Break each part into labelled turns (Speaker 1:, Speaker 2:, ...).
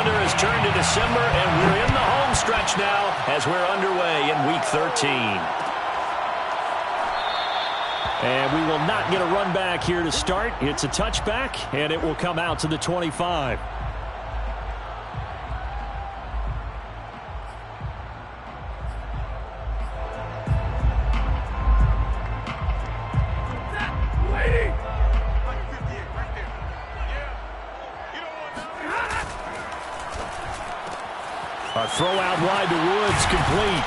Speaker 1: calendar has turned to December, and we're in the home stretch now as we're underway in Week 13. And we will not get a run back here to start. It's a touchback, and it will come out to the 25. A throw out wide to Woods, complete.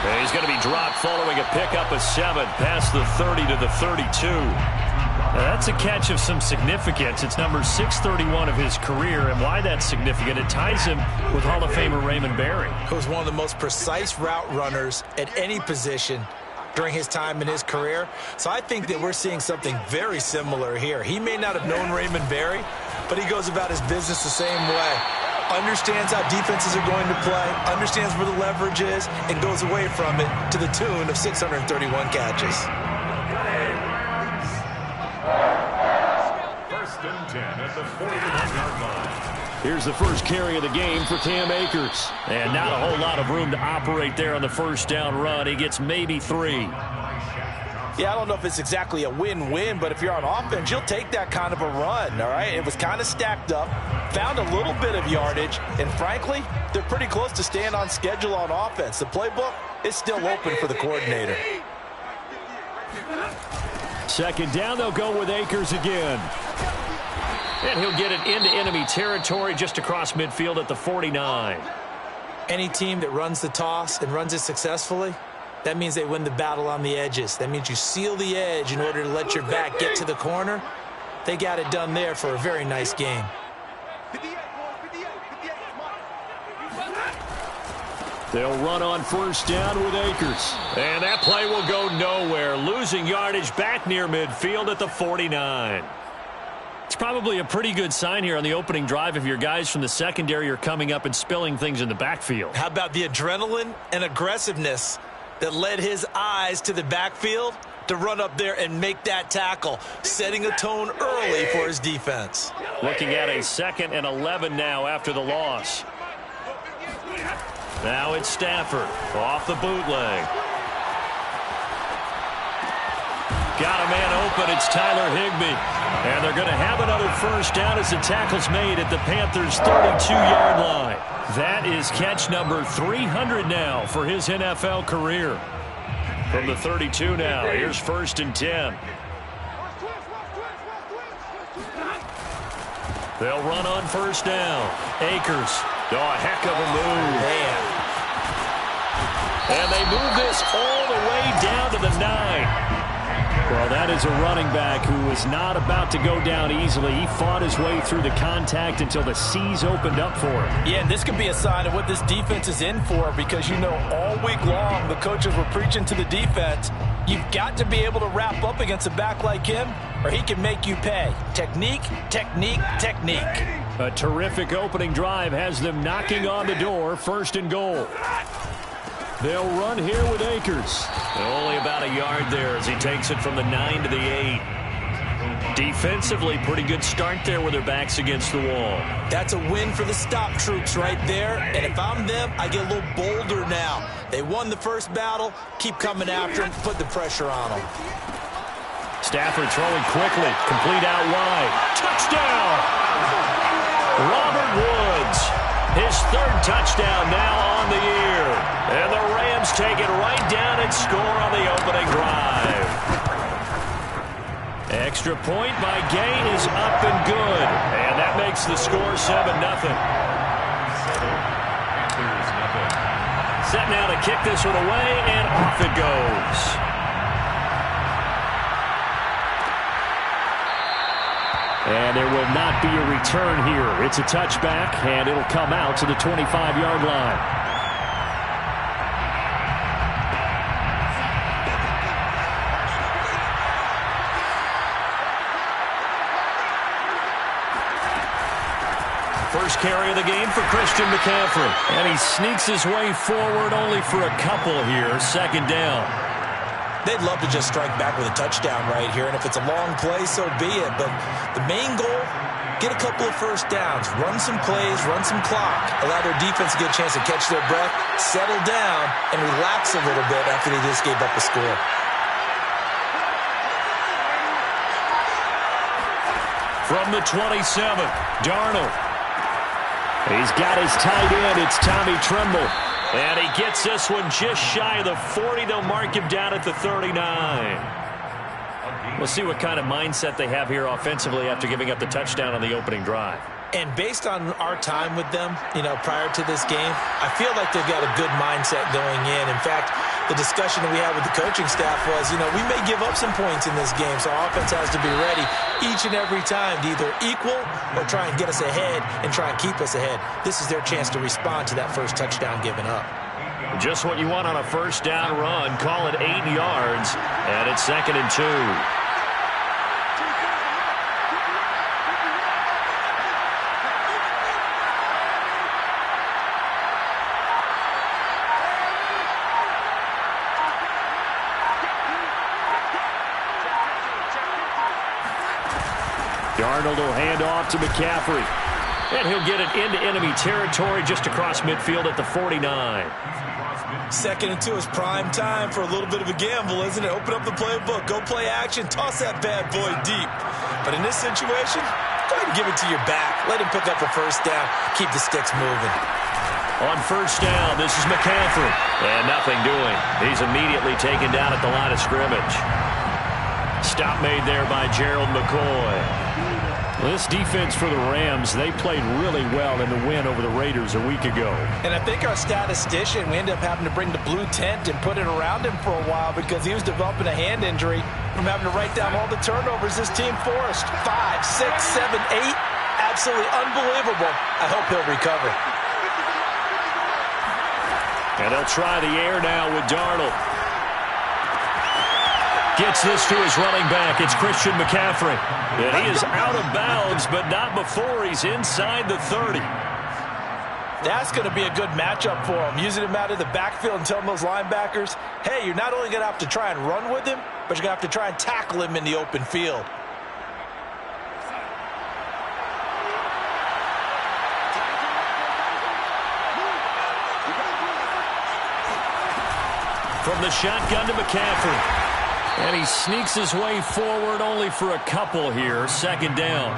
Speaker 1: And he's going to be dropped following a pickup of 7 past the 30 to the 32. Now that's a catch of some significance. It's number 631 of his career, and why that's significant, it ties him with Hall of Famer Raymond Berry,
Speaker 2: who was one of the most precise route runners at any position during his time in his career. So I think that we're seeing something very similar here. He may not have known Raymond Berry, but he goes about his business the same way. Understands how defenses are going to play, understands where the leverage is, and goes away from it to the tune of 631 catches.
Speaker 3: First and 10 at the 41-yard line.
Speaker 1: Here's the first carry of the game for Cam Akers. And not a whole lot of room to operate there on the first down run. He gets maybe 3.
Speaker 2: Yeah, I don't know if it's exactly a win-win, but if you're on offense, you'll take that kind of a run, all right? It was kind of stacked up, found a little bit of yardage, and frankly, they're pretty close to staying on schedule on offense. The playbook is still open for the coordinator.
Speaker 1: Second down, they'll go with Akers again. And he'll get it into enemy territory just across midfield at the 49.
Speaker 2: Any team that runs the toss and runs it successfully, that means they win the battle on the edges. That means you seal the edge in order to let your back get to the corner. They got it done there for a very nice game.
Speaker 1: They'll run on first down with Akers. And that play will go nowhere. Losing yardage back near midfield at the 49. It's probably a pretty good sign here on the opening drive if your guys from the secondary are coming up and spilling things in the backfield.
Speaker 2: How about the adrenaline and aggressiveness that led his eyes to the backfield to run up there and make that tackle, setting a tone early for his defense.
Speaker 1: Looking at a 2nd and 11 now after the loss. Now it's Stafford off the bootleg. Got a man open. It's Tyler Higbee. And they're going to have another first down as the tackle's made at the Panthers' 32-yard line. That is catch number 300 now for his NFL career. From the 32 now, here's 1st and 10. They'll run on first down. Akers. Oh, a heck of a move.
Speaker 2: Man.
Speaker 1: And they move this all the way down to the 9. Well, that is a running back who is not about to go down easily. He fought his way through the contact until the seas opened up for him.
Speaker 2: Yeah, and this could be a sign of what this defense is in for, because, you know, all week long the coaches were preaching to the defense, you've got to be able to wrap up against a back like him or he can make you pay. Technique, technique, technique.
Speaker 1: A terrific opening drive has them knocking on the door. 1st and goal. They'll run here with Akers. Only about a yard there as he takes it from the 9 to the 8. Defensively, pretty good start there with their backs against the wall.
Speaker 2: That's a win for the stop troops right there. And if I'm them, I get a little bolder now. They won the first battle. Keep coming after them. Put the pressure on them.
Speaker 1: Stafford throwing quickly. Complete out wide. Touchdown! Robert Woods. His 3rd touchdown now on the year. And the Rams take it right down and score on the opening drive. Extra point by Gay is up and good. And that makes the score 7-0. Set now to kick this one away, and off it goes. And there will not be a return here. It's a touchback, and it'll come out to the 25-yard line. First carry of the game for Christian McCaffrey. And he sneaks his way forward only for a couple here. 2nd down.
Speaker 2: They'd love to just strike back with a touchdown right here, and if it's a long play, so be it. But the main goal get a couple of first downs, run some plays, run some clock, allow their defense to get a chance to catch their breath, settle down, and relax a little bit after they just gave up a score.
Speaker 1: From the 27, Darnold. He's got his tight end. It's Tommy Tremble. And he gets this one just shy of the 40. They'll mark him down at the 39. We'll see what kind of mindset they have here offensively after giving up the touchdown on the opening drive.
Speaker 2: And based on our time with them, prior to this game, I feel like they've got a good mindset going in. In fact, the discussion that we had with the coaching staff was, we may give up some points in this game, so our offense has to be ready each and every time to either equal or try and get us ahead and try and keep us ahead. This is their chance to respond to that first touchdown given up.
Speaker 1: Just what you want on a first down run. Call it 8 yards, and it's 2nd and 2. Darnold will hand off to McCaffrey. And he'll get it into enemy territory just across midfield at the 49.
Speaker 2: 2nd and 2 is prime time for a little bit of a gamble, isn't it? Open up the playbook, go play action, toss that bad boy deep. But in this situation, go ahead and give it to your back. Let him pick up the first down. Keep the sticks moving.
Speaker 1: On first down, this is McCaffrey. And nothing doing. He's immediately taken down at the line of scrimmage. Stop made there by Gerald McCoy. This defense for the Rams, they played really well in the win over the Raiders a week ago.
Speaker 2: And I think our statistician, we ended up having to bring the blue tent and put it around him for a while because he was developing a hand injury from having to write down all the turnovers this team forced. 5, 6, 7, 8. Absolutely unbelievable. I hope he'll recover.
Speaker 1: And they'll try the air now with Darnold. Gets this to his running back. It's Christian McCaffrey. And he is out of bounds, but not before he's inside the 30.
Speaker 2: That's going to be a good matchup for him. Using him out of the backfield and telling those linebackers, hey, you're not only going to have to try and run with him, but you're going to have to try and tackle him in the open field.
Speaker 1: From the shotgun to McCaffrey. And he sneaks his way forward only for a couple here. 2nd down.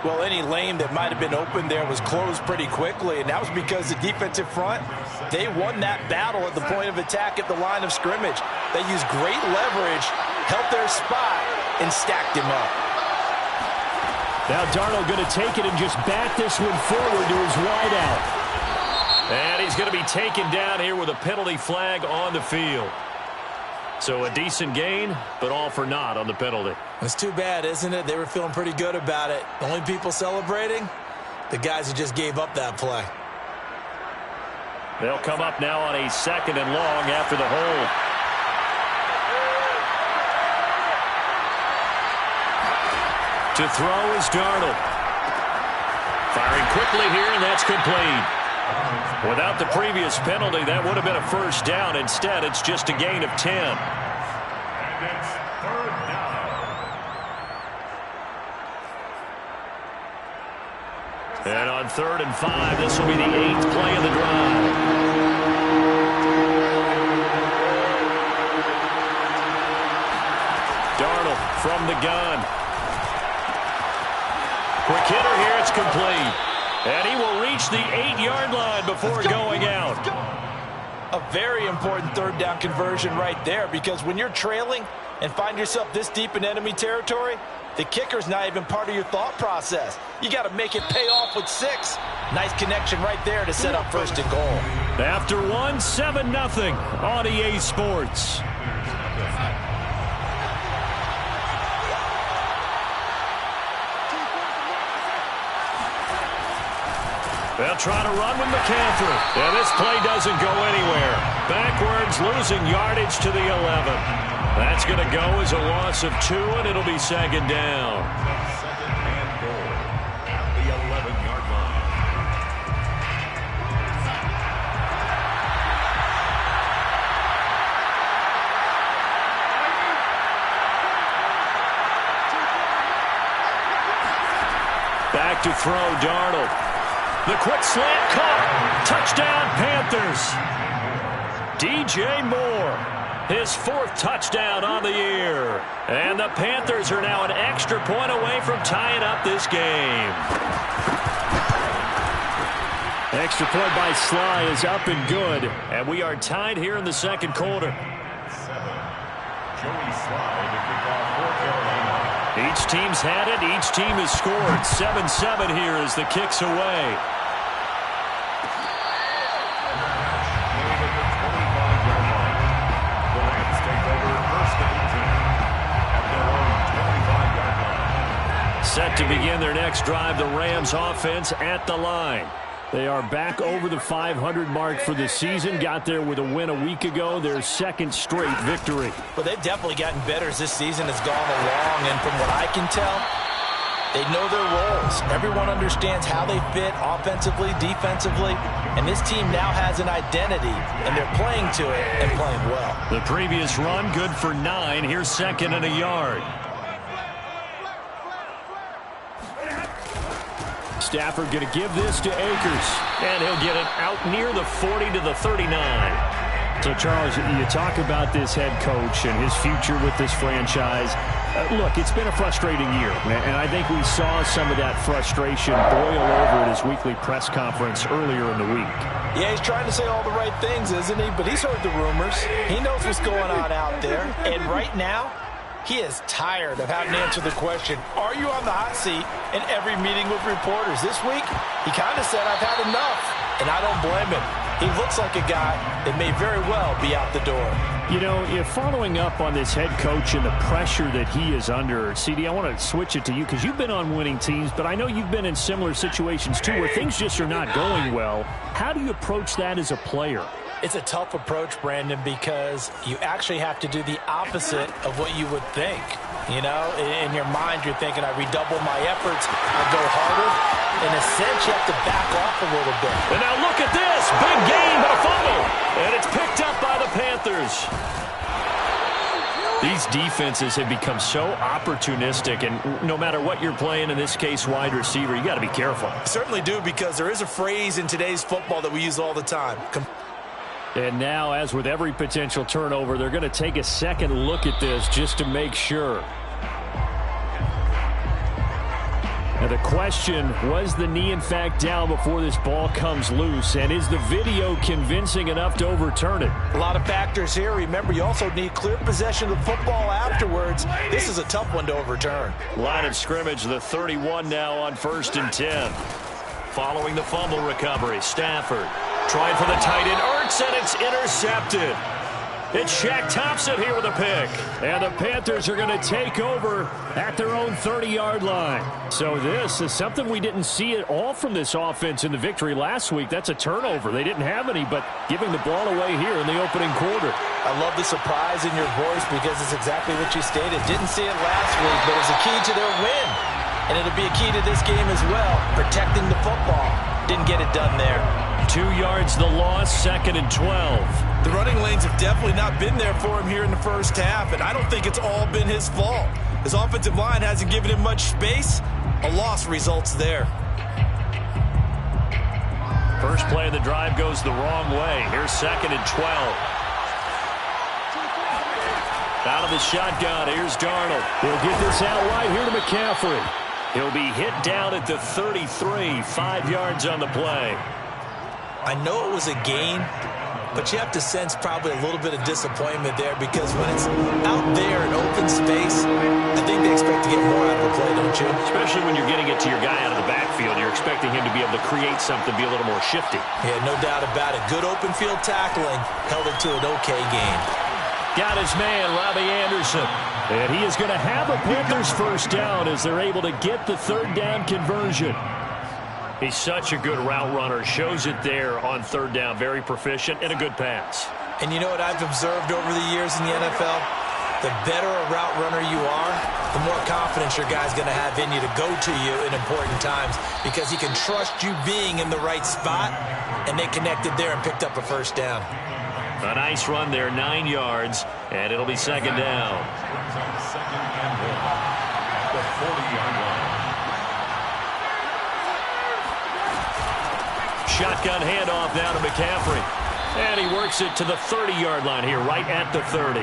Speaker 2: Well, any lane that might have been open there was closed pretty quickly, and that was because the defensive front, they won that battle at the point of attack at the line of scrimmage. They used great leverage, held their spot, and stacked him up.
Speaker 1: Now Darnold going to take it and just bat this one forward to his wideout. And he's going to be taken down here with a penalty flag on the field. So a decent gain, but all for naught on the penalty.
Speaker 2: It's too bad, isn't it? They were feeling pretty good about it. The only people celebrating, the guys who just gave up that play.
Speaker 1: They'll come up now on a 2nd and long after the hold. To throw is Darnold. Firing quickly here, and that's complete. Without the previous penalty, that would have been a first down. Instead, it's just a gain of 10.
Speaker 3: And it's 3rd down.
Speaker 1: And on 3rd and 5, this will be the 8th play of the drive. Darnold from the gun. Quick hitter here, it's complete. And he will reach the 8-yard line before going out.
Speaker 2: A very important 3rd down conversion right there, because when you're trailing and find yourself this deep in enemy territory, the kicker's not even part of your thought process. You got to make it pay off with 6. Nice connection right there to set up 1st and goal.
Speaker 1: After 1, 7-0 on EA Sports. They'll try to run with McCaffrey. And this play doesn't go anywhere. Backwards, losing yardage to the 11. That's going to go as a loss of 2, and it'll be 2nd down.
Speaker 3: 2nd and goal at the 11-yard line.
Speaker 1: back to throw, Darnold. The quick slant caught. Touchdown, Panthers. DJ Moore, his 4th touchdown on the year. And the Panthers are now an extra point away from tying up this game. Extra point by Sly is up and good. And we are tied here in the second quarter.
Speaker 3: Joey Sly to kick off for Carolina.
Speaker 1: Each team's had it. Each team has scored. 7-7 here as the kick's away. Set to begin their next drive, the Rams offense at the line. They are back over the 500 mark for the season. Got there with a win a week ago, their 2nd straight victory.
Speaker 2: Well, they've definitely gotten better as this season has gone along, and from what I can tell, they know their roles. Everyone understands how they fit offensively, defensively, and this team now has an identity, and they're playing to it and playing well.
Speaker 1: The previous run, good for 9. Here's 2nd and a yard. Stafford going to give this to Akers, and he'll get it out near the 40 to the 39. So, Charles, you talk about this head coach and his future with this franchise. Look, it's been a frustrating year, and I think we saw some of that frustration boil over at his weekly press conference earlier in the week.
Speaker 2: Yeah, he's trying to say all the right things, isn't he? But he's heard the rumors. He knows what's going on out there. And right now, he is tired of having to answer the question, are you on the hot seat in every meeting with reporters? This week, he kind of said, I've had enough. And I don't blame him. He looks like a guy that may very well be out the door.
Speaker 1: You know, following up on this head coach and the pressure that he is under, CD, I want to switch it to you because you've been on winning teams, but I know you've been in similar situations too where things just are not going well. How do you approach that as a player?
Speaker 2: It's a tough approach, Brandon, because you actually have to do the opposite of what you would think. You know, in your mind, you're thinking, I redouble my efforts, I go harder. In a sense, you have to back off a little bit.
Speaker 1: And now look at this. Big gain, but a fumble. And it's picked up by the Panthers. These defenses have become so opportunistic, and no matter what you're playing, in this case, wide receiver, you got to be careful.
Speaker 2: Certainly do, because there is a phrase in today's football that we use all the time.
Speaker 1: And now, as with every potential turnover, they're going to take a second look at this just to make sure. Now the question, was the knee in fact down before this ball comes loose? And is the video convincing enough to overturn it?
Speaker 2: A lot of factors here. Remember, you also need clear possession of the football afterwards. This is a tough one to overturn.
Speaker 1: Line of scrimmage, the 31 now on 1st and 10. Following the fumble recovery, Stafford trying for the tight end, Ertz, and it's intercepted. It's Shaq Thompson here with a pick. And the Panthers are going to take over at their own 30-yard line. So this is something we didn't see at all from this offense in the victory last week. That's a turnover. They didn't have any, but giving the ball away here in the opening quarter.
Speaker 2: I love the surprise in your voice because it's exactly what you stated. Didn't see it last week, but it's a key to their win. And it'll be a key to this game as well, protecting the football. Didn't get it done there.
Speaker 1: 2 yards the loss, 2nd and 12.
Speaker 2: The running lanes have definitely not been there for him here in the first half, and I don't think it's all been his fault. His offensive line hasn't given him much space. A loss results there.
Speaker 1: First play of the drive goes the wrong way. Here's 2nd and 12. Out of the shotgun, here's Darnold. He'll get this out right here to McCaffrey. He'll be hit down at the 33, 5 yards on the play.
Speaker 2: I know it was a gain, but you have to sense probably a little bit of disappointment there because when it's out there in open space, I think they expect to get more out of the play, don't you?
Speaker 1: Especially when you're getting it to your guy out of the backfield. You're expecting him to be able to create something, be a little more shifty.
Speaker 2: Yeah, no doubt about it. Good open field tackling held it to an okay game.
Speaker 1: Got his man, Robbie Anderson. And he is going to have a Panthers first down as they're able to get the 3rd down conversion. He's such a good route runner. Shows it there on 3rd down. Very proficient and a good pass.
Speaker 2: And you know what I've observed over the years in the NFL? The better a route runner you are, the more confidence your guy's going to have in you to go to you in important times because he can trust you being in the right spot, and they connected there and picked up a first down.
Speaker 1: A nice run there, 9 yards, and it'll be 2nd down.
Speaker 3: The 40-yard line.
Speaker 1: shotgun handoff now to McCaffrey. And he works it to the 30-yard line here, right at the 30.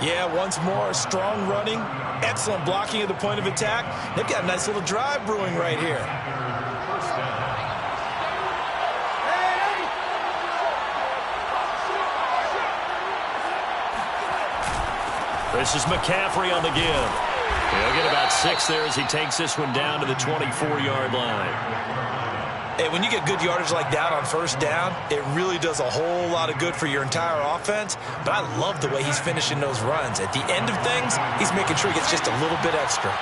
Speaker 2: Yeah, once more, strong running, excellent blocking at the point of attack. They've got a nice little drive brewing right here.
Speaker 1: This is McCaffrey on the give. He'll get about 6 there as he takes this one down to the 24-yard line.
Speaker 2: Hey, when you get good yardage like that on first down, it really does a whole lot of good for your entire offense. But I love the way he's finishing those runs. At the end of things, he's making sure he gets just a little bit extra.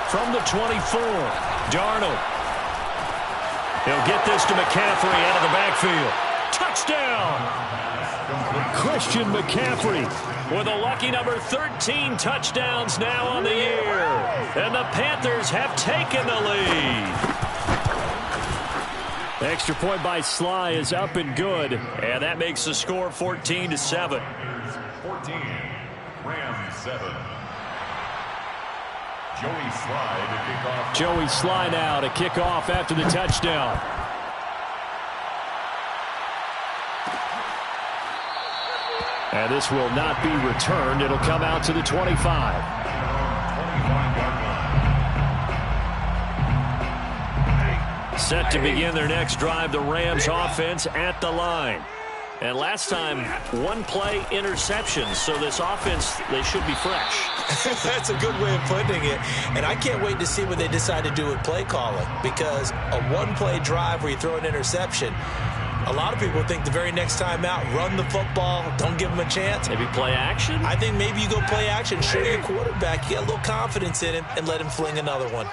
Speaker 1: From the 24, Darnold. He'll get this to McCaffrey out of the backfield. Touchdown! Christian McCaffrey with a lucky number 13 touchdowns now on the year. And the Panthers have taken the lead. The extra point by Sly is up and good. And that makes the score 14-7.
Speaker 3: 14, Rams 7. Joey Sly to kick off.
Speaker 1: Joey Sly now to kick off after the touchdown. And this will not be returned. It'll come out to the 25.
Speaker 3: 25-yard line.
Speaker 1: Set to begin their next drive, the Rams offense at the line. And last time, one play interception. So this offense, they should be fresh.
Speaker 2: That's a good way of putting it. And I can't wait to see what they decide to do with play calling. Because a one-play drive where you throw an interception, a lot of people think the very next time out, run the football, don't give him a chance.
Speaker 1: Maybe play action?
Speaker 2: I think maybe you go play action, show your quarterback, you get a little confidence in him, and let him fling another one.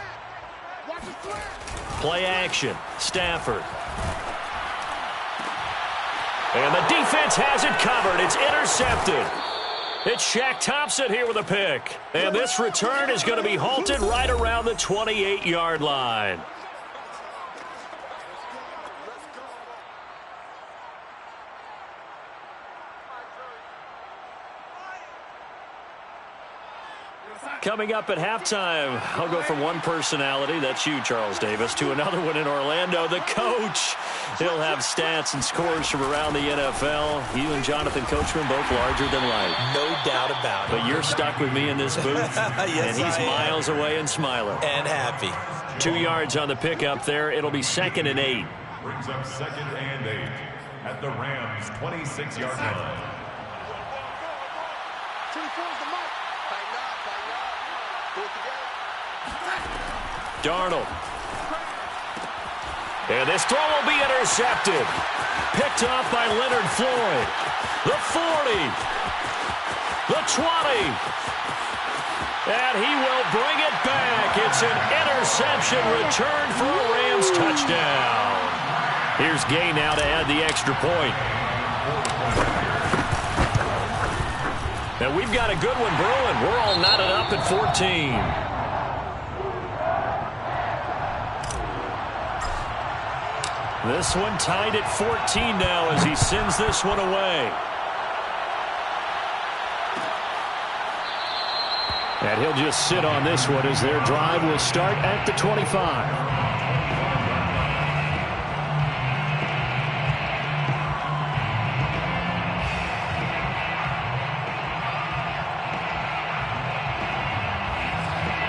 Speaker 1: Play action, Stafford. And the defense has it covered. It's intercepted. It's Shaq Thompson here with a pick. And this return is going to be halted right around the 28-yard line. Coming up at halftime, I'll go from one personality, that's you, Charles Davis, to another one in Orlando, the coach. He'll have stats and scores from around the NFL. You and Jonathan Coachman both larger than life.
Speaker 2: No doubt about it.
Speaker 1: But you're stuck with me in this booth,
Speaker 2: yes,
Speaker 1: and he's miles away and smiling.
Speaker 2: And happy.
Speaker 1: 2 yards on the pickup there. It'll be 2nd and 8.
Speaker 3: Brings up 2nd and 8 at the Rams' 26-yard line.
Speaker 1: Darnold. And this throw will be intercepted. Picked off by Leonard Floyd. The 40. The 20. And he will bring it back. It's an interception return for a Rams touchdown. Here's Gay now to add the extra point. And we've got a good one brewing. We're all knotted up at 14. This one tied at 14 now as he sends this one away. And he'll just sit on this one as their drive will start at the 25.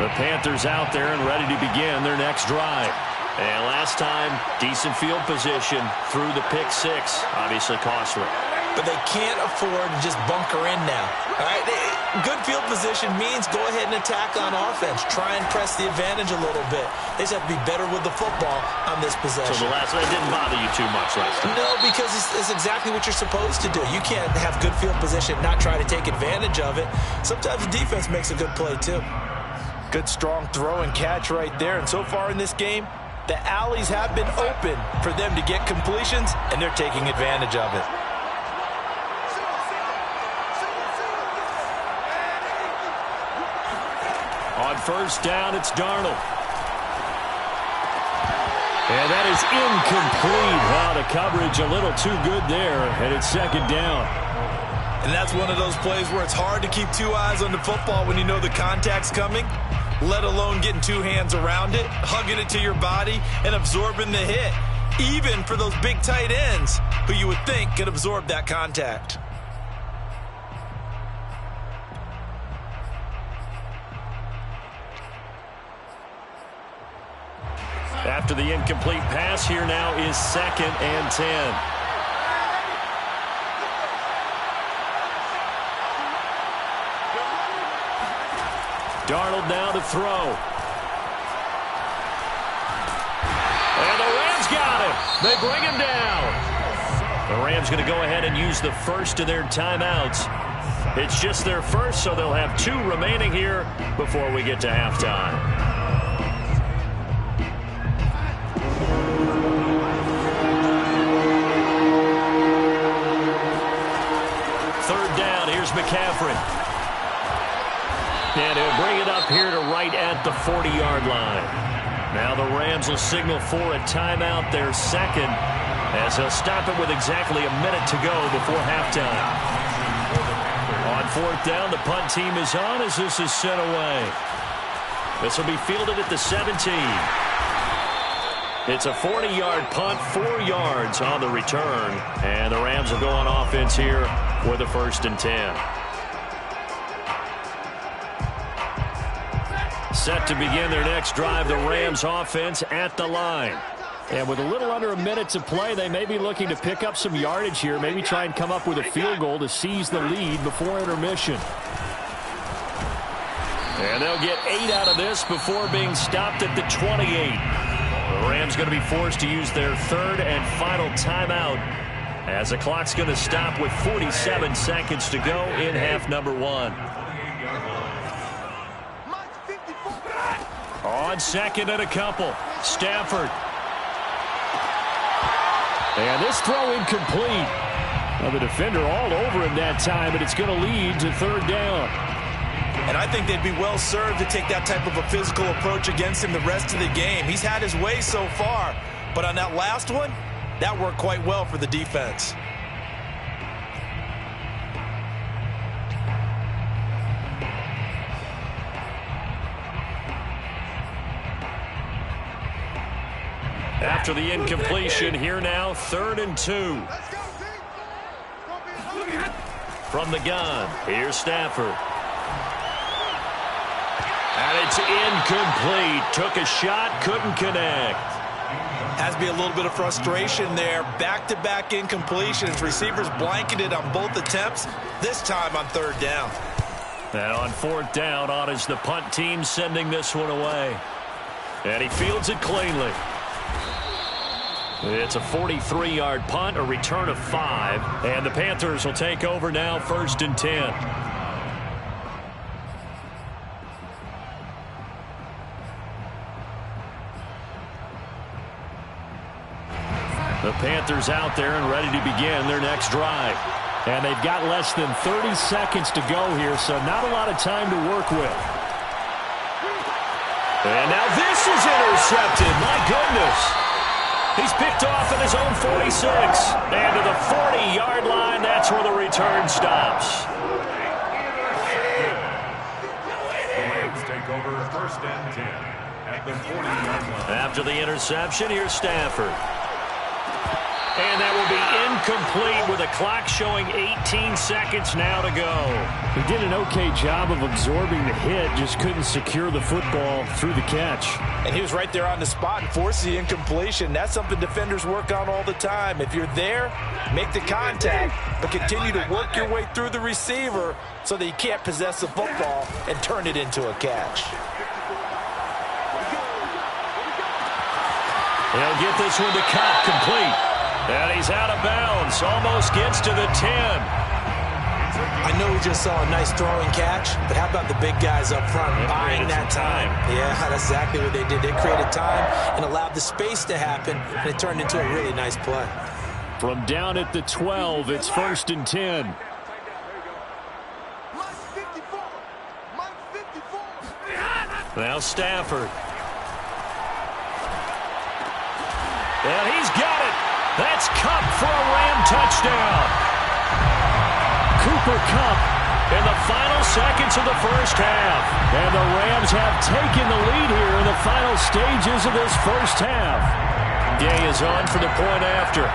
Speaker 1: The Panthers out there and ready to begin their next drive. And last time, decent field position through the pick six. Obviously costly.
Speaker 2: But they can't afford to just bunker in now. All right? Good field position means go ahead and attack on offense. Try and press the advantage a little bit. They just have to be better with the football on this possession.
Speaker 1: So that didn't bother you too much last time?
Speaker 2: No, because it's exactly what you're supposed to do. You can't have good field position, not try to take advantage of it. Sometimes the defense makes a good play, too. Good, strong throw and catch right there. And so far in this game, the alleys have been open for them to get completions, and they're taking advantage of it.
Speaker 1: On first down, it's Darnold. And that is incomplete. Wow, the coverage a little too good there, and it's 2nd down.
Speaker 2: And that's one of those plays where it's hard to keep two eyes on the football when you know the contact's coming. let alone getting two hands around it, hugging it to your body, and absorbing the hit, even for those big tight ends who you would think could absorb that contact.
Speaker 1: After the incomplete pass, here now is 2nd and 10. Darnold now to throw. And the Rams got him. They bring him down. The Rams going to go ahead and use the first of their timeouts. It's just their first, so they'll have 2 remaining here before we get to halftime. Third down, here's McCaffrey. And he'll bring it up here to right at the 40-yard line. Now the Rams will signal for a timeout, their second, as they'll stop it with exactly a minute to go before halftime. On 4th down, the punt team is on as this is sent away. This will be fielded at the 17. It's a 40-yard punt, 4 yards on the return. And the Rams will go on offense here with a 1st and 10. Set to begin their next drive, the Rams offense at the line. And with a little under a minute to play, they may be looking to pick up some yardage here, maybe try and come up with a field goal to seize the lead before intermission. And they'll get 8 out of this before being stopped at the 28. The Rams going to be forced to use their 3rd and final timeout as the clock's going to stop with 47 seconds to go in half number 1. On 2nd and a couple, Stafford. And this throw incomplete. Well, the defender all over him that time, but it's going to lead to 3rd down.
Speaker 2: And I think they'd be well served to take that type of a physical approach against him the rest of the game. He's had his way so far, but on that last one, that worked quite well for the defense.
Speaker 1: After the incompletion, here now, 3rd and 2. From the gun, here's Stafford. And it's incomplete. Took a shot, couldn't connect.
Speaker 2: Has to be a little bit of frustration there. Back-to-back incompletions. Receivers blanketed on both attempts, this time on 3rd down.
Speaker 1: And on 4th down, on is the punt team sending this one away. And he fields it cleanly. It's a 43-yard punt, a return of 5. And the Panthers will take over now, 1st and 10. The Panthers out there and ready to begin their next drive. And they've got less than 30 seconds to go here, so not a lot of time to work with. And now this is intercepted. My goodness. He's picked off at his own 46. And to the 40-yard line, that's where the return stops.
Speaker 3: The Rams take over 1st and 10 at the 40-yard line.
Speaker 1: After the interception, here's Stafford. And that will be incomplete with a clock showing 18 seconds now to go.
Speaker 4: He did an okay job of absorbing the hit, just couldn't secure the football through the catch.
Speaker 2: And he was right there on the spot and forced the incompletion. That's something defenders work on all the time. If you're there, make the contact, but continue to work your way through the receiver so that you can't possess the football and turn it into a catch.
Speaker 1: He'll get this one to Kupp, complete. And he's out of bounds, almost gets to the 10.
Speaker 2: I know we just saw a nice throwing catch, but how about the big guys up front buying that time? Yeah, that's exactly what they did. They created time and allowed the space to happen, and it turned into a really nice play.
Speaker 4: From down at the 12, it's 1st and 10.
Speaker 1: Now Stafford. And he's got it. That's Kupp for a Ram touchdown.
Speaker 4: Cooper Kupp
Speaker 1: in the final seconds of the first half. And the Rams have taken the lead here in the final stages of this first half. Gay is on for the point after.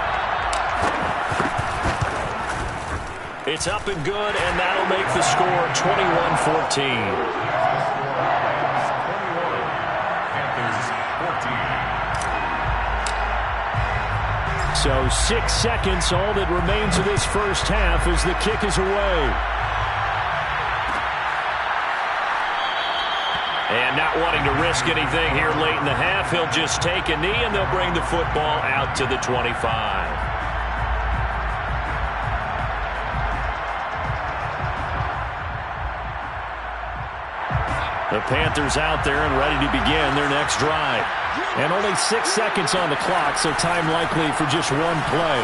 Speaker 1: It's up and good, and that'll make the score 21-14. So 6 seconds, all that remains of this first half as the kick is away. And not wanting to risk anything here late in the half, he'll just take a knee, and they'll bring the football out to the 25. The Panthers out there and ready to begin their next drive. And only 6 seconds on the clock, so time likely for just one play.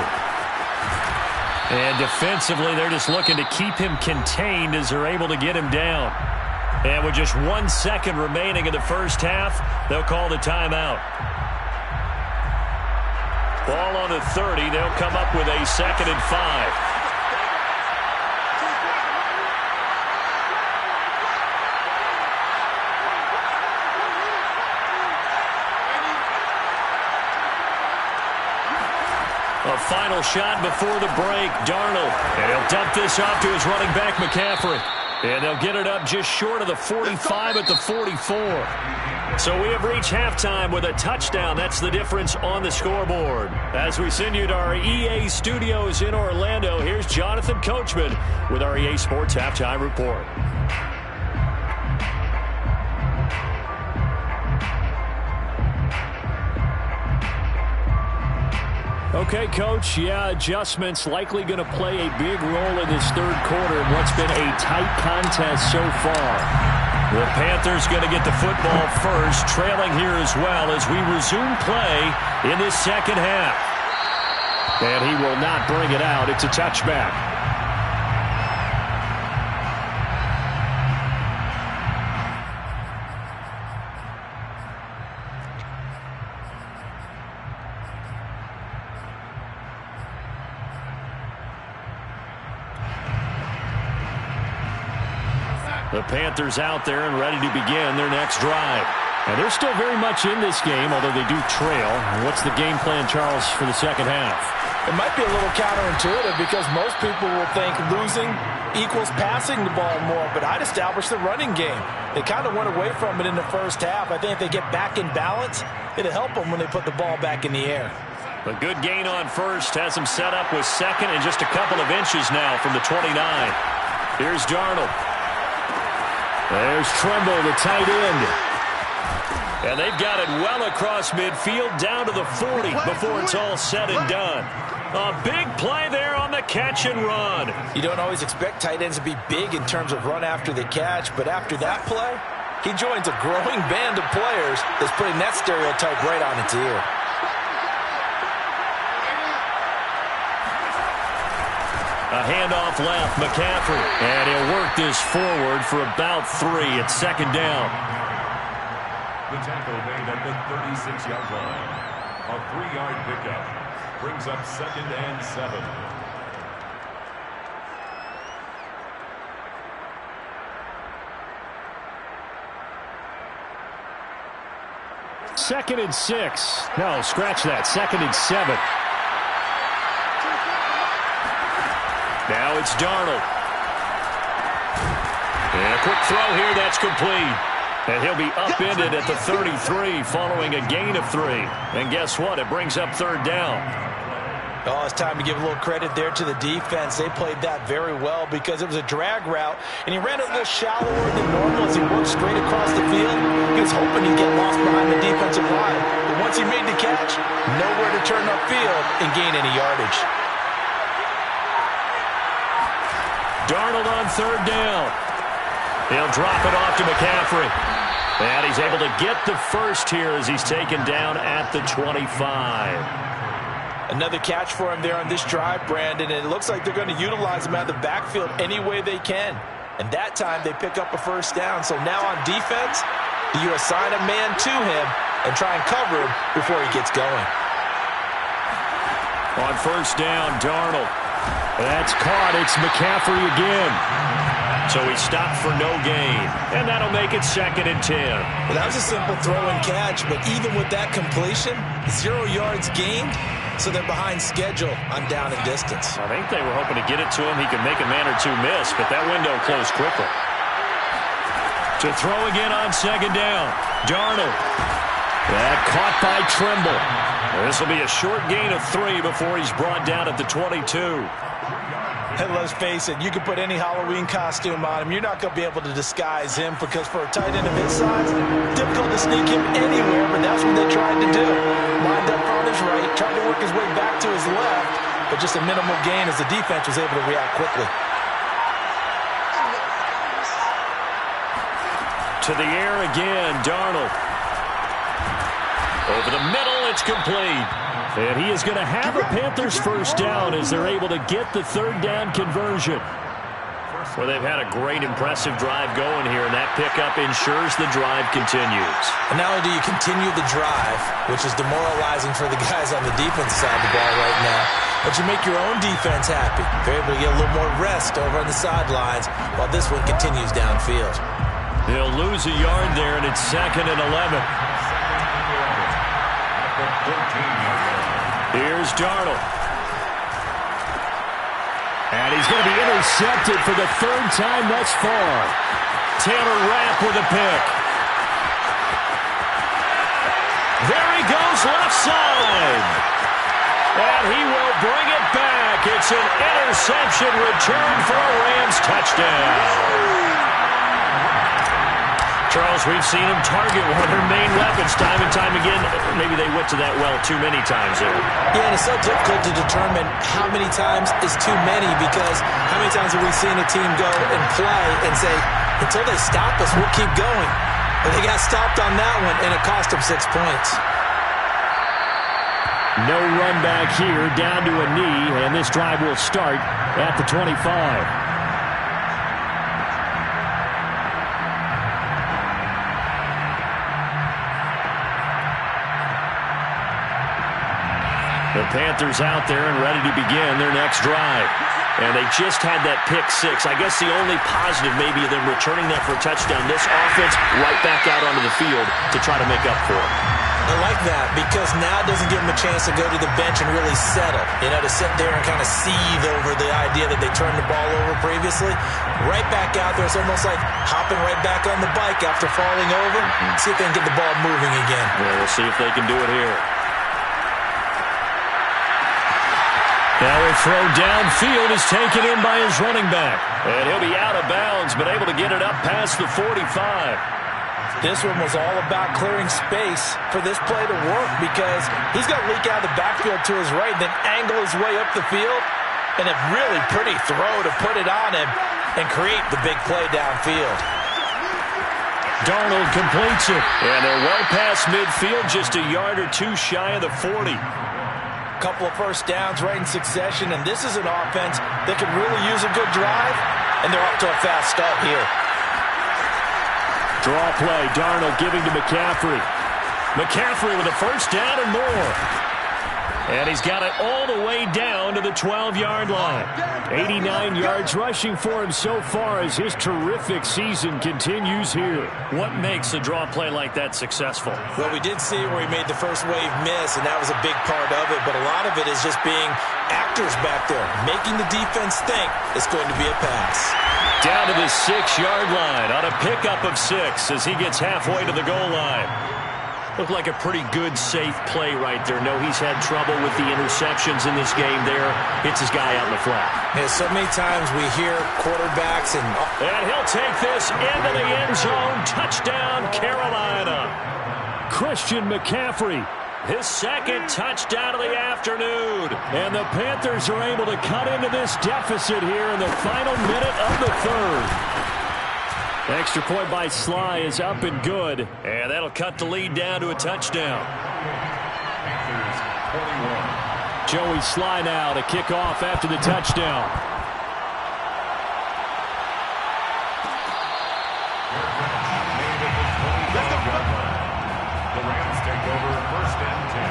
Speaker 1: And defensively, they're just looking to keep him contained as they're able to get him down. And with just 1 second remaining in the first half, they'll call the timeout. Ball on the 30. They'll come up with a 2nd and 5. A final shot before the break, Darnold. And he'll dump this off to his running back, McCaffrey. And they'll get it up just short of the 45 at the 44. So we have reached halftime with a touchdown. That's the difference on the scoreboard. As we send you to our EA studios in Orlando, here's Jonathan Coachman with our EA Sports Halftime Report. Okay, Coach, adjustments likely going to play a big role in this third quarter in what's been a tight contest so far. The Panthers going to get the football first, trailing here as well as we resume play in this second half. And he will not bring it out. It's a touchback. The Panthers out there and ready to begin their next drive. And they're still very much in this game, although they do trail. What's the game plan, Charles, for the second half?
Speaker 2: It might be a little counterintuitive because most people will think losing equals passing the ball more, but I'd establish the running game. They kind of went away from it in the first half. I think if they get back in balance, it'll help them when they put the ball back in the air.
Speaker 1: A good gain on first has them set up with second and just a couple of inches now from the 29. Here's Darnold. There's Tremble, the tight end. And they've got it well across midfield down to the 40 before it's all said and done. A big play there on the catch and run.
Speaker 2: You don't always expect tight ends to be big in terms of run after the catch, but after that play, he joins a growing band of players that's putting that stereotype right on its ear.
Speaker 1: A handoff left, McCaffrey. And he'll work this forward for about 3. It's second down.
Speaker 3: The tackle made at the 36-yard line. A 3-yard pickup brings up 2nd and 7.
Speaker 1: Second and 6. No, scratch that. 2nd and 7. Now it's Darnold. And a quick throw here, that's complete. And he'll be upended at the 33 following a gain of 3. And guess what? It brings up third down.
Speaker 2: Oh, it's time to give a little credit there to the defense. They played that very well because it was a drag route, and he ran it a little shallower than normal as he worked straight across the field. He was hoping he'd get lost behind the defensive line. But once he made the catch, nowhere to turn upfield and gain any yardage.
Speaker 1: Darnold on third down. He'll drop it off to McCaffrey. And he's able to get the first here as he's taken down at the 25.
Speaker 2: Another catch for him there on this drive, Brandon, and it looks like they're going to utilize him out of the backfield any way they can. And that time they pick up a first down. So now on defense, you assign a man to him and try and cover him before he gets going.
Speaker 1: On first down, Darnold. That's caught. It's McCaffrey again. So he stopped for no gain. And that'll make it 2nd and 10.
Speaker 2: Well, that was a simple throw and catch, but even with that completion, 0 yards gained, so they're behind schedule on down and distance.
Speaker 1: I think they were hoping to get it to him. He could make a man or two miss, but that window closed quickly. To throw again on 2nd down. Darnold. That caught by Trimble. This will be a short gain of 3 before he's brought down at the 22.
Speaker 2: And let's face it, you can put any Halloween costume on him. You're not going to be able to disguise him because for a tight end of his size, difficult to sneak him anywhere, but that's what they tried to do. Lined up on his right, tried to work his way back to his left, but just a minimal gain as the defense was able to react quickly.
Speaker 1: To the air again, Darnold. Over the middle, it's complete. And he is going to have a Panthers first down as they're able to get the 3rd down conversion. Well, they've had a great, impressive drive going here, and that pickup ensures the drive continues.
Speaker 2: And not only do you continue the drive, which is demoralizing for the guys on the defense side of the ball right now, but you make your own defense happy. They're able to get a little more rest over on the sidelines while this one continues downfield.
Speaker 1: They'll lose a yard there, and it's 2nd and 11. Here's Darnold. And he's going to be intercepted for the 3rd time thus far. Taylor Rapp with a pick. There he goes, left side. And he will bring it back. It's an interception return for a Rams touchdown. Charles, we've seen him target one of their main weapons time and time again. Maybe they went to that well too many times there.
Speaker 2: Yeah, and it's so difficult to determine how many times is too many because how many times have we seen a team go and play and say, until they stop us, we'll keep going. But they got stopped on that one, and it cost them 6 points.
Speaker 4: No run back here, down to a knee, and this drive will start at the 25.
Speaker 1: The Panthers out there and ready to begin their next drive. And they just had that pick 6. I guess the only positive maybe of them returning that for a touchdown. This offense right back out onto the field to try to make up for it.
Speaker 2: I like that because now it doesn't give them a chance to go to the bench and really settle. You know, to sit there and kind of seethe over the idea that they turned the ball over previously. Right back out there. It's almost like hopping right back on the bike after falling over. See if they can get the ball moving again.
Speaker 1: Yeah, we'll see if they can do it here. Now a throw downfield is taken in by his running back. And he'll be out of bounds, but able to get it up past the 45.
Speaker 2: This one was all about clearing space for this play to work because he's going to leak out of the backfield to his right, then angle his way up the field. And a really pretty throw to put it on him and create the big play downfield.
Speaker 1: Darnold completes it. And they're well past midfield, just a yard or two shy of the 40.
Speaker 2: Couple of first downs right in succession, and this is an offense that could really use a good drive, and they're off to a fast start here.
Speaker 4: Draw play, Darnold giving to McCaffrey.
Speaker 1: McCaffrey with a first down and more. And he's got it all the way down to the 12-yard line.
Speaker 4: 89 yards rushing for him so far as his terrific season continues here.
Speaker 1: What makes a draw play like that successful?
Speaker 2: Well, we did see where he made the first wave miss, and that was a big part of it, but a lot of it is just being actors back there, making the defense think it's going to be a pass.
Speaker 1: Down to the 6-yard line on a pickup of 6 as he gets halfway to the goal line. Looked like a pretty good, safe play right there. No, he's had trouble with the interceptions in this game there. Hits his guy out in the flat.
Speaker 2: Yeah, so many times we hear quarterbacks and
Speaker 1: he'll take this into the end zone. Touchdown, Carolina.
Speaker 4: Christian McCaffrey.
Speaker 1: His 2nd touchdown of the afternoon.
Speaker 4: And the Panthers are able to cut into this deficit here in the final minute of the 3rd. Extra point by Sly is up and good.
Speaker 1: And that'll cut the lead down to a touchdown.
Speaker 4: Joey Sly now to kick off after the touchdown.
Speaker 3: The Rams take over 1st and 10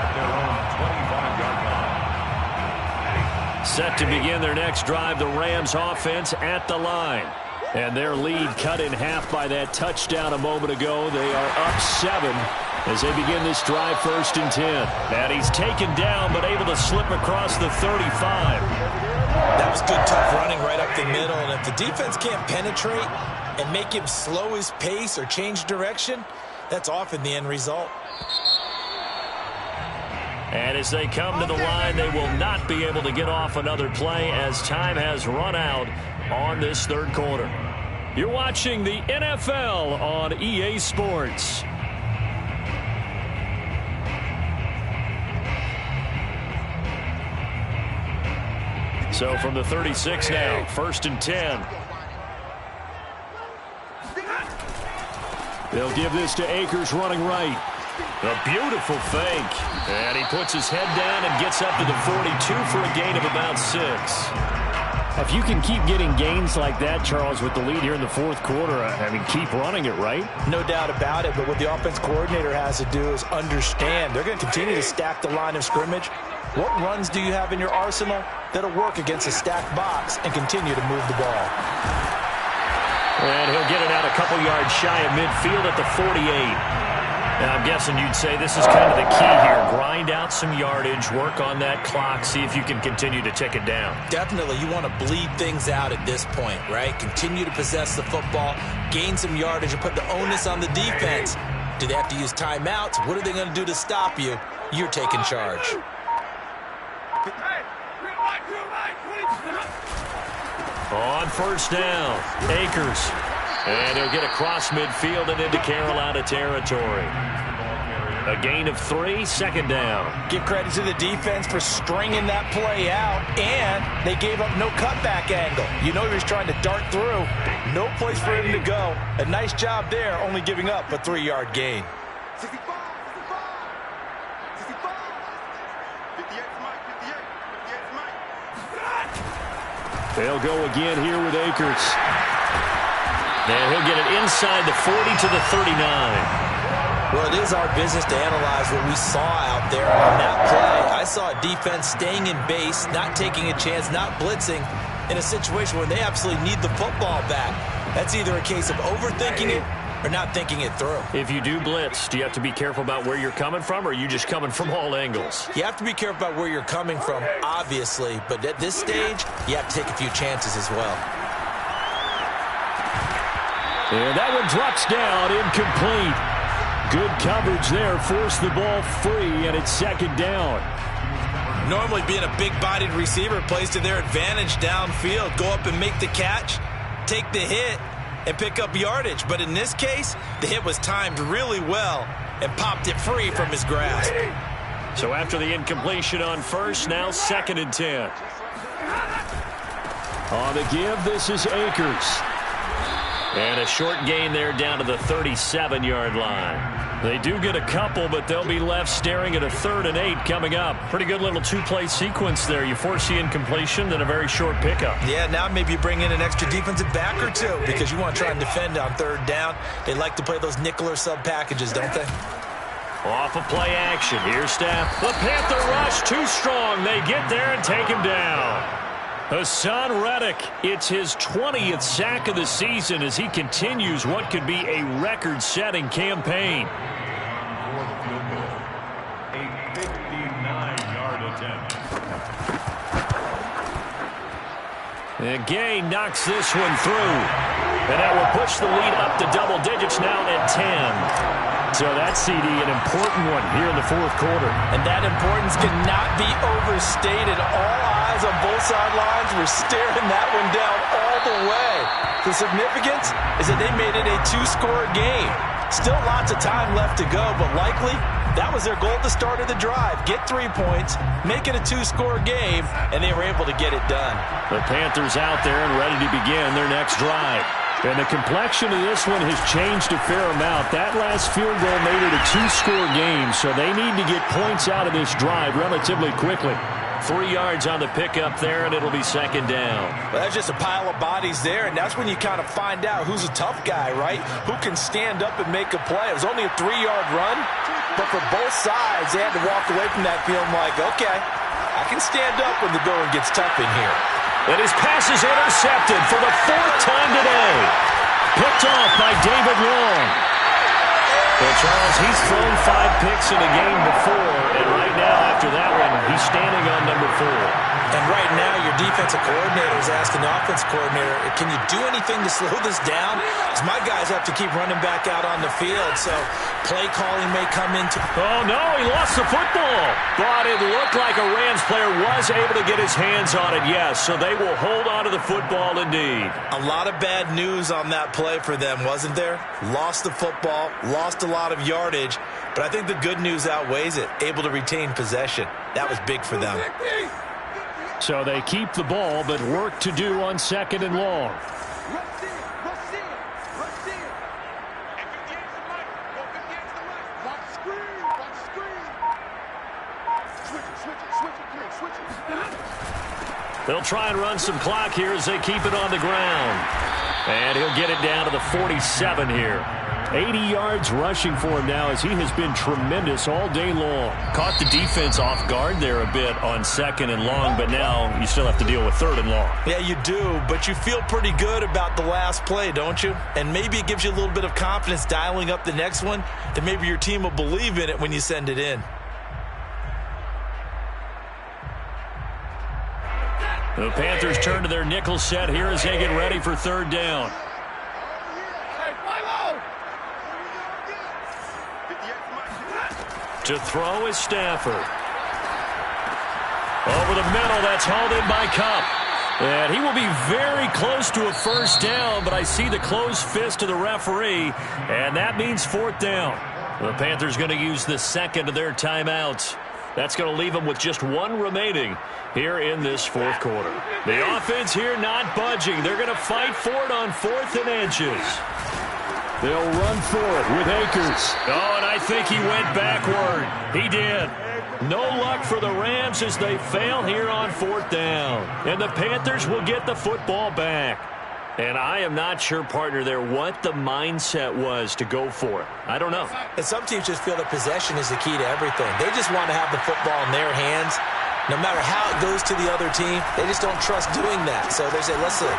Speaker 3: at their own 25-yard line.
Speaker 1: Set to begin their next drive, the Rams offense at the line. And their lead cut in half by that touchdown a moment ago. They are up 7 as they begin this drive, 1st and 10. And he's taken down but able to slip across the 35.
Speaker 2: That was good, tough running right up the middle. And if the defense can't penetrate and make him slow his pace or change direction, that's often the end result.
Speaker 1: And as they come to the line, they will not be able to get off another play as time has run out on this 3rd quarter. You're watching the NFL on EA Sports. So from the 36 now, 1st and 10. They'll give this to Akers running right. A beautiful fake. And he puts his head down and gets up to the 42 for a gain of about 6. If you can keep getting gains like that, Charles, with the lead here in the 4th quarter, I mean, keep running it, right?
Speaker 2: No doubt about it, but what the offense coordinator has to do is understand they're going to continue to stack the line of scrimmage. What runs do you have in your arsenal that'll work against a stacked box and continue to move the ball?
Speaker 1: And he'll get it out a couple yards shy of midfield at the 48. Now, I'm guessing you'd say this is kind of the key here. Grind out some yardage, work on that clock, see if you can continue to tick it down.
Speaker 2: Definitely. You want to bleed things out at this point, right? Continue to possess the football, gain some yardage, and put the onus on the defense. Do they have to use timeouts? What are they going to do to stop you? You're taking charge.
Speaker 1: On 1st down, Akers. And he'll get across midfield and into Carolina territory. A gain of 3, 2nd down.
Speaker 2: Give credit to the defense for stringing that play out, and they gave up no cutback angle. You know he was trying to dart through. No place for him to go. A nice job there, only giving up a 3-yard gain.
Speaker 1: They'll go again here with Akers. And he'll get it inside the 40 to the 39.
Speaker 2: Well, it is our business to analyze what we saw out there on that play. I saw a defense staying in base, not taking a chance, not blitzing in a situation where they absolutely need the football back. That's either a case of overthinking it or not thinking it through.
Speaker 1: If you do blitz, do you have to be careful about where you're coming from, or are you just coming from all angles?
Speaker 2: You have to be careful about where you're coming from, obviously, but at this stage, you have to take a few chances as well.
Speaker 1: And that one drops down, incomplete. Good coverage there, forced the ball free, and it's 2nd down.
Speaker 2: Normally being a big-bodied receiver plays to their advantage downfield. Go up and make the catch, take the hit, and pick up yardage. But in this case, the hit was timed really well and popped it free from his grasp.
Speaker 1: So after the incompletion on 1st, now 2nd and 10. On the give, this is Akers. And a short gain there down to the 37-yard line. They do get a couple, but they'll be left staring at a 3rd and 8 coming up. Pretty good little 2-play sequence there. You force the incompletion, then a very short pickup.
Speaker 2: Yeah, now maybe you bring in an extra defensive back or two because you want to try and defend on 3rd down. They like to play those nickel or sub packages, don't they?
Speaker 1: Off of play action. Here's Staff. The Panther rush too strong. They get there and take him down. Hassan Reddick, it's his 20th sack of the season as he continues what could be a record-setting campaign.
Speaker 3: A 59-yard attempt.
Speaker 1: And Gay knocks this one through. And that will push the lead up to double digits now at 10. So that CD, an important one here in the 4th quarter.
Speaker 2: And that importance cannot be overstated. All eyes on both sidelines were staring that one down all the way. The significance is that they made it a 2-score game. Still lots of time left to go, but likely that was their goal at the start of the drive. Get 3 points, make it a 2-score game, and they were able to get it done.
Speaker 1: The Panthers out there and ready to begin their next drive. And the complexion of this one has changed a fair amount. That last field goal made it a 2-score game, so they need to get points out of this drive relatively quickly. 3 yards on the pickup there, and it'll be 2nd down.
Speaker 2: Well, that's just a pile of bodies there, and that's when you kind of find out who's a tough guy, right? Who can stand up and make a play. It was only a 3-yard run, but for both sides, they had to walk away from that feeling like, okay, I I can stand up when the going gets tough in here.
Speaker 1: And his pass is intercepted for the 4th time today. Picked off by David Long. Well, Charles, he's thrown 5 picks in a game before, and right now, after that one, he's standing on number 4.
Speaker 2: And right now, your defensive coordinator is asking the offensive coordinator, can you do anything to slow this down? Because my guys have to keep running back out on the field, so play calling may come into...
Speaker 1: Oh, no, he lost the football. But it looked like a Rams player was able to get his hands on it, yes, so they will hold on to the football indeed.
Speaker 2: A lot of bad news on that play for them, wasn't there? Lost the football, lost a lot of yardage, but I think the good news outweighs it. Able to retain possession. That was big for them.
Speaker 4: So they keep the ball, but work to do on 2nd and long.
Speaker 1: They'll try and run some clock here as they keep it on the ground. And he'll get it down to the 47 here. 80 yards rushing for him now as he has been tremendous all day long. Caught the defense off guard there a bit on 2nd and long, but now you still have to deal with 3rd and long.
Speaker 2: Yeah, you do, but you feel pretty good about the last play, don't you? And maybe it gives you a little bit of confidence dialing up the next one, that maybe your team will believe in it when you send it in.
Speaker 1: The Panthers turn to their nickel set here as they get ready for 3rd down. To throw is Stafford. Over the middle, that's hauled in by Kupp. And he will be very close to a 1st down, but I see the closed fist of the referee, and that means 4th down. The Panthers going to use the 2nd of their timeouts. That's going to leave them with just 1 remaining here in this 4th quarter. The offense here not budging. They're going to fight for it on 4th and inches.
Speaker 4: They'll run for it with Akers.
Speaker 1: Oh, and I think he went backward. He did. No luck for the Rams as they fail here on 4th down. And the Panthers will get the football back. And I am not sure, partner, there what the mindset was to go for it. I don't know.
Speaker 2: And some teams just feel that possession is the key to everything. They just want to have the football in their hands. No matter how it goes to the other team, they just don't trust doing that. So they say, let's go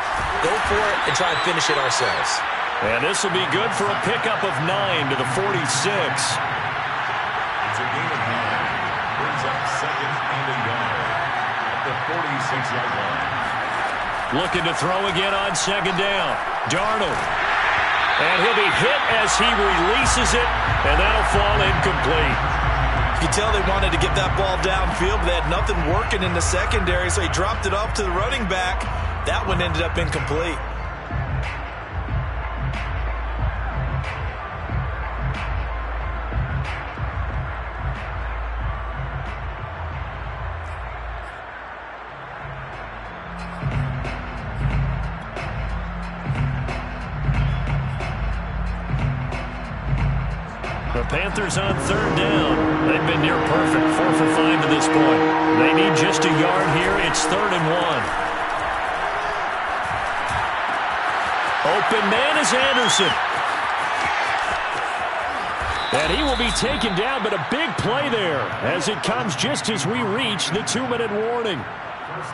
Speaker 2: for it and try and finish it ourselves.
Speaker 1: And this will be good for a pickup of 9 to the 46.
Speaker 3: It's a gain of 9. Brings up 2nd and a yard at the 46-yard line.
Speaker 1: Looking to throw again on 2nd down. Darnold. And he'll be hit as he releases it, and that'll fall incomplete.
Speaker 2: You can tell they wanted to get that ball downfield, but they had nothing working in the secondary, so he dropped it off to the running back. That one ended up incomplete.
Speaker 1: The Panthers on 3rd down. They've been near perfect, 4 for 5 to this point. They need just a yard here. It's 3rd and 1. Open man is Anderson. And he will be taken down, but a big play there as it comes just as we reach the 2-minute warning.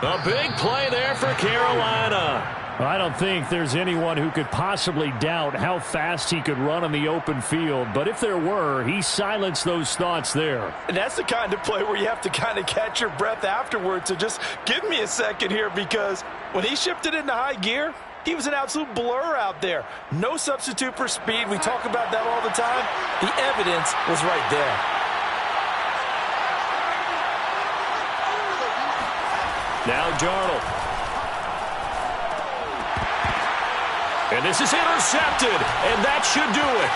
Speaker 1: A big play there for Carolina.
Speaker 4: I don't think there's anyone who could possibly doubt how fast he could run on the open field. But if there were, he silenced those thoughts there.
Speaker 2: And that's the kind of play where you have to kind of catch your breath afterwards. So just give me a second here, because when he shifted into high gear, he was an absolute blur out there. No substitute for speed. We talk about that all the time. The evidence was right there.
Speaker 1: Now Darnold. And this is intercepted, and that should do it.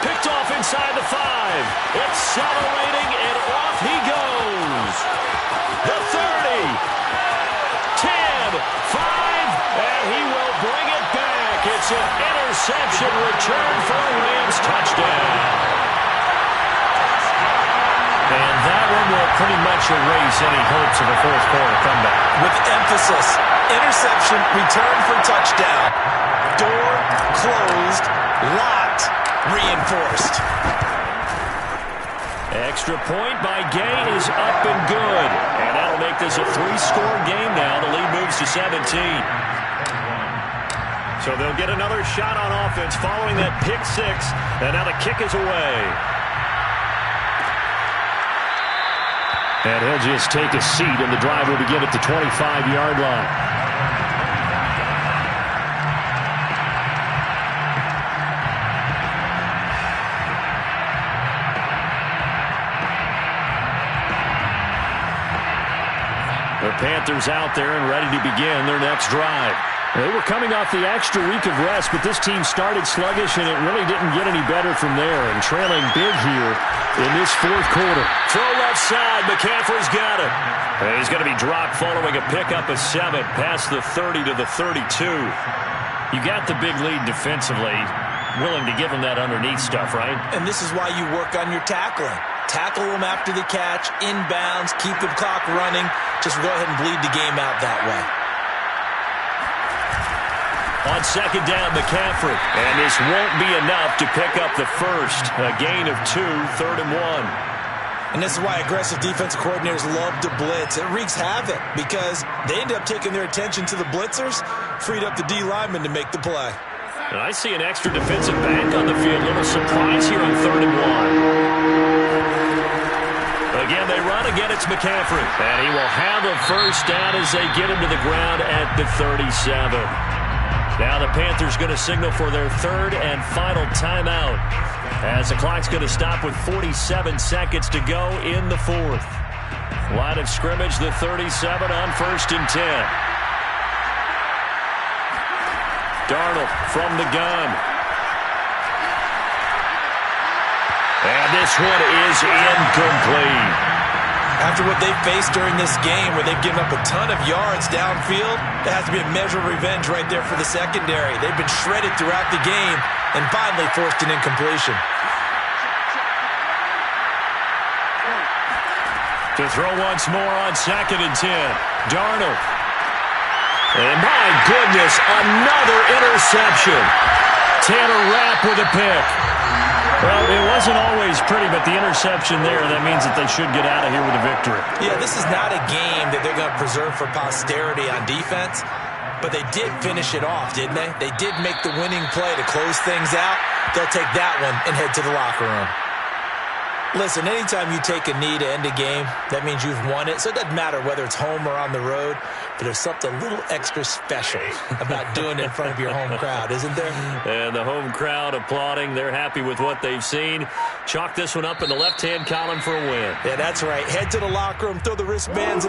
Speaker 1: Picked off inside the 5. Accelerating, and off he goes. The 30, 10, 5, and he will bring it back. It's an interception return for a Rams touchdown. And that one will pretty much erase any hopes of a 4th quarter comeback.
Speaker 2: With emphasis, interception, return for touchdown. Door closed, locked, reinforced.
Speaker 1: Extra point by Gay is up and good. And that'll make this a 3-score game now. The lead moves to 17. So they'll get another shot on offense following that pick six. And now the kick is away. And he'll just take a seat, and the drive will begin at the 25-yard line. The Panthers out there and ready to begin their next drive. They were coming off the extra week of rest, but this team started sluggish, and it really didn't get any better from there. And trailing big here in this fourth quarter. Throw left side. McCaffrey's got it. And he's going to be dropped following a pickup of 7 past the 30 to the 32. You got the big lead defensively. Willing to give him that underneath stuff, right?
Speaker 2: And this is why you work on your tackling. Tackle them after the catch, inbounds, keep the clock running. Just go ahead and bleed the game out that way.
Speaker 1: On second down, McCaffrey. And this won't be enough to pick up the first. A gain of 2, 3rd and 1.
Speaker 2: And this is why aggressive defensive coordinators love to blitz. It wreaks havoc because they end up taking their attention to the blitzers, freed up the D lineman to make the play.
Speaker 1: And I see an extra defensive back on the field. Little surprise here on 3rd and 1. Again, they run. Again, it's McCaffrey. And he will have a first down as they get him to the ground at the 37. Now the Panthers going to signal for their 3rd and final timeout as the clock's going to stop with 47 seconds to go in the 4th. Line of scrimmage, the 37 on 1st and 10. Darnold from the gun. And this one is incomplete.
Speaker 2: After what they've faced during this game where they've given up a ton of yards downfield, there has to be a measure of revenge right there for the secondary. They've been shredded throughout the game and finally forced an incompletion.
Speaker 1: To throw once more on 2nd and 10. Darnold. And my goodness, another interception. Tanner Rapp with a pick. Well, it wasn't always pretty, but the interception there, that means that they should get out of here with a victory.
Speaker 2: Yeah, this is not a game that they're going to preserve for posterity on defense, but they did finish it off, didn't they? They did make the winning play to close things out. They'll take that one and head to the locker room. Listen, anytime you take a knee to end a game, that means you've won it. So it doesn't matter whether it's home or on the road, but there's something a little extra special about doing it in front of your home crowd, isn't there?
Speaker 1: And the home crowd applauding. They're happy with what they've seen. Chalk this one up in the left-hand column for a win.
Speaker 2: Yeah, that's right. Head to the locker room, throw the wristbands in the